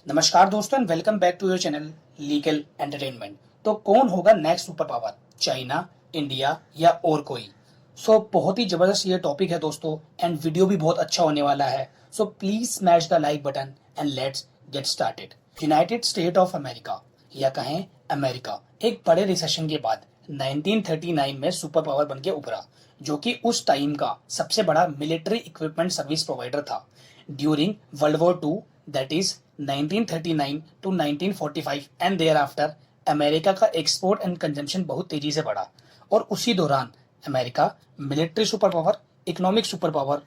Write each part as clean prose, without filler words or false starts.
नमस्कार दोस्तों and welcome back to your channel legal entertainment. तो कौन होगा next super power, China, India या और कोई? बहुत ही जबरदस्त ये टॉपिक है दोस्तों एंड वीडियो भी बहुत अच्छा होने वाला है। Please smash the like button and let's get started. United state of America या कहें अमेरिका एक बड़े रिसेशन के बाद 1939 में सुपर पावर बन के उभरा, जो कि उस टाइम का सबसे बड़ा मिलिट्री इक्विपमेंट सर्विस प्रोवाइडर था। During world war two, that is 1939 to 1945 and thereafter, America का एक्सपोर्ट एंड कंजम्पशन बहुत तेजी से बढ़ा और उसी दौरान America military super power, economic super power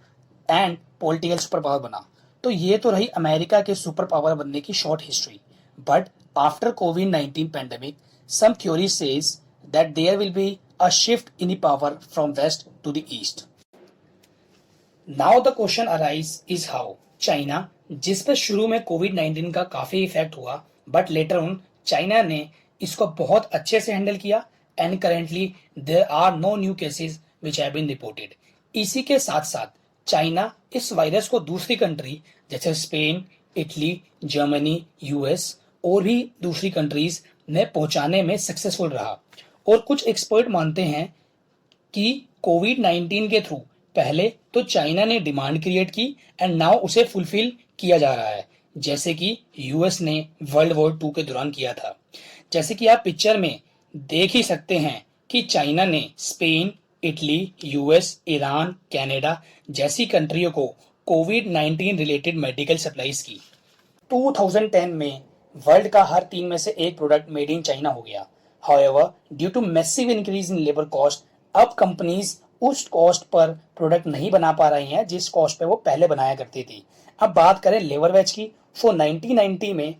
and political super power बना। तो ये तो रही अमेरिका के सुपर पावर बनने की शॉर्ट हिस्ट्री। बट आफ्टर कोविड-19 pandemic, some theory says that there will be a shift in the power from west to the east. Now the question arise is how China, जिस पे शुरू में कोविड-19 का काफी effect हुआ, बट लेटर ऑन चाइना ने इसको बहुत अच्छे से हैंडल किया and currently there are no new cases which have been reported. इसी के साथ साथ चाइना इस वायरस को दूसरी कंट्री जैसे स्पेन, इटली, जर्मनी, यूएस और भी दूसरी कंट्रीज में पहुंचाने में सक्सेसफुल रहा। और कुछ एक्सपर्ट मानते हैं कि कोविड-19 के थ्रू पहले तो चाइना ने डिमांड क्रिएट की एंड नाउ उसे फुलफिल किया जा रहा है, जैसे कि यूएस ने वर्ल्ड वॉर टू के दौरान किया था। जैसे कि आप पिक्चर में देख ही सकते हैं कि चाइना ने Spain, Italy, US, Iran, Canada जैसी कंट्रियों को कोविड-19 रिलेटेड मेडिकल सप्लाईज की। 2010 में वर्ल्ड का हर 3 में से एक प्रोडक्ट मेड इन चाइना हो गया। However, due to massive increase in labour cost, अब कंपनीज उस कॉस्ट पर प्रोडक्ट नहीं बना पा रही हैं जिस कॉस्ट पे वो पहले बनाया करती थी। अब बात करें लेबर वेज की, 1990 में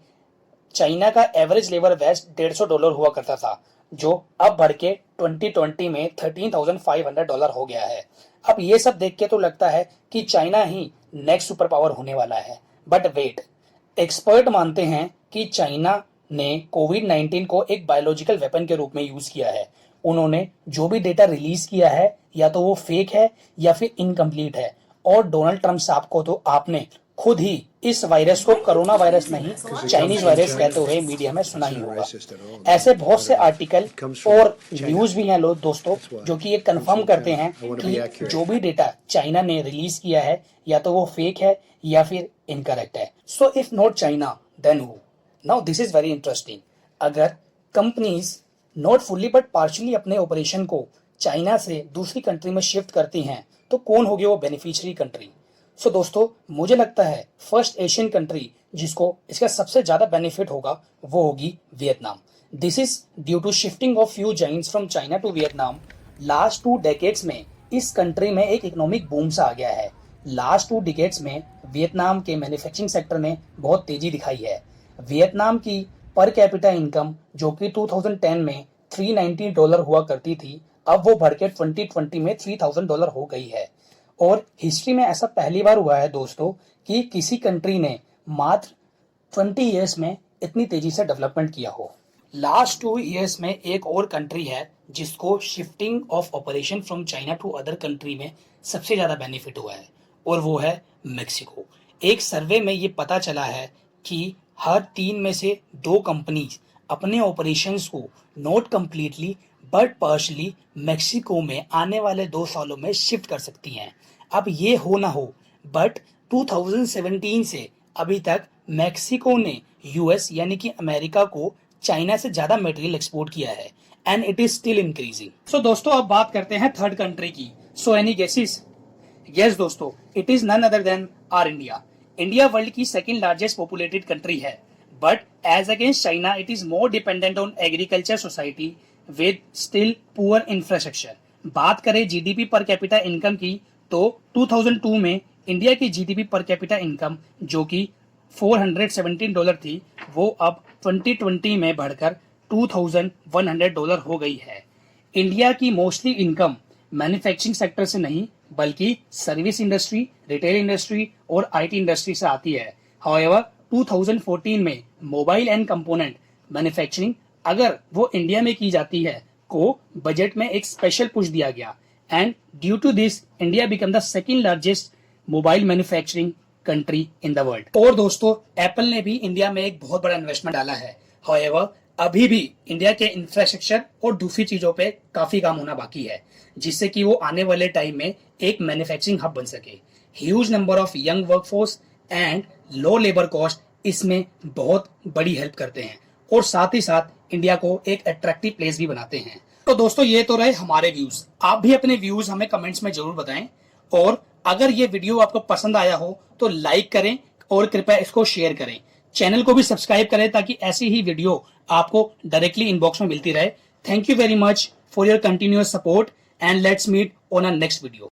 चाइना का एवरेज लेबर वेज $150 हुआ करता था, जो अब बढ़ के 2020 में $13,500 हो गया है। अब ये सब देख के तो लगता है कि चाइना ही नेक्स्ट सुपर पावर होने वाला है। बट वेट, एक्सपर्ट मानते हैं कि चाइना ने कोविड-19 को एक बायोलॉजिकल वेपन के रूप में यूज किया है। उन्होंने जो भी डेटा रिलीज किया है या तो वो फेक है या फिर इनकम्प्लीट है। और डोनाल्ड ट्रंप साहब को तो आपने खुद ही इस वायरस को कोरोना वायरस नहीं चाइनीज वायरस कहते हुए मीडिया में सुना ही होगा। ऐसे बहुत से आर्टिकल और न्यूज भी हैं लोग दोस्तों जो कि ये कंफर्म करते हैं कि जो भी डेटा चाइना ने रिलीज किया है या तो वो फेक है या फिर इनकरेक्ट है। So if not China then who? Now this is very interesting. अगर companies not fully but partially अपने ऑपरेशन को चाइना से दूसरी कंट्री में शिफ्ट करती हैं, तो कौन होगी वो बेनिफिशियरी कंट्री? दोस्तों, मुझे लगता है फर्स्ट एशियन कंट्री जिसको इसका सबसे ज्यादा बेनिफिट होगा वो होगी Vietnam. This is due to shifting of few giants from China to Vietnam. Last 2 decades में इस कंट्री में एक इकोनॉमिक बूम सा आ गया है। लास्ट 2 डिकेड्स में वियतनाम के मैन्युफैक्चरिंग सेक्टर ने बहुत तेजी दिखाई है। वियतनाम की पर कैपिटा इनकम जो कि 2010 में $390 हुआ करती थी, अब वो बढ़ के 2020 में $3,000 हो गई है। और हिस्ट्री में ऐसा पहली बार हुआ है दोस्तों कि किसी कंट्री ने मात्र 20 इयर्स में इतनी तेजी से डेवलपमेंट किया हो। लास्ट 2 इयर्स में एक और कंट्री है जिसको shifting of operation from China to other country में सबसे ज्यादा बेनिफिट हुआ है और वो है मेक्सिको। एक सर्वे में ये पता चला है कि हर 3 में से 2 कंपनीज अपने ऑपरेशंस को not completely but partially Mexico में आने वाले 2 सालों में शिफ्ट कर सकती हैं। अब ये हो ना हो, बट 2017 से अभी तक मेक्सिको ने यूएस यानी कि अमेरिका को चाइना से ज्यादा मटेरियल एक्सपोर्ट किया है and it is still increasing. दोस्तों, अब बात करते हैं थर्ड कंट्री की। Any guesses? यस दोस्तों, it is none other than our India. India world की सेकंड लार्जेस्ट पॉपुलेटेड कंट्री है, but as against China it is more dependent on agriculture society with still poor infrastructure. बात करें GDP per capita income की, तो 2002 में India की GDP per capita income जो कि $417 थी, वो अब 2020 में बढ़कर $2,100 हो गई है। इंडिया की मोस्टली इनकम मैन्युफैक्चरिंग सेक्टर से नहीं बल्कि सर्विस इंडस्ट्री, रिटेल इंडस्ट्री और आईटी इंडस्ट्री से आती है। हाउएवर, 2014 में मोबाइल एंड कंपोनेंट मैन्युफैक्चरिंग अगर वो इंडिया में की जाती है को बजट में एक स्पेशल पुश दिया गया and due to this India become the second largest mobile manufacturing country in the world. और दोस्तों एप्पल ने भी इंडिया में एक बहुत बड़ा इन्वेस्टमेंट डाला है। हाउएवर अभी भी इंडिया के इंफ्रास्ट्रक्चर और दूसरी चीजों पे काफी काम होना बाकी है, जिससे कि वो आने वाले टाइम में एक मैन्युफैक्चरिंग हब बन सके। Huge number of young workforce and low labour cost इसमें बहुत बड़ी हेल्प करते हैं और साथ ही साथ इंडिया को एक अट्रैक्टिव प्लेस भी बनाते हैं। तो दोस्तों ये तो रहे हमारे व्यूज। आप भी अपने व्यूज हमें कमेंट्स में जरूर बताएं और अगर ये वीडियो आपको पसंद आया हो तो लाइक करें और कृपया इसको शेयर करें। चैनल को भी सब्सक्राइब करें ताकि ऐसी ही वीडियो आपको डायरेक्टली इनबॉक्स में मिलती रहे। Thank you very much for your continuous support and let's meet on a next video.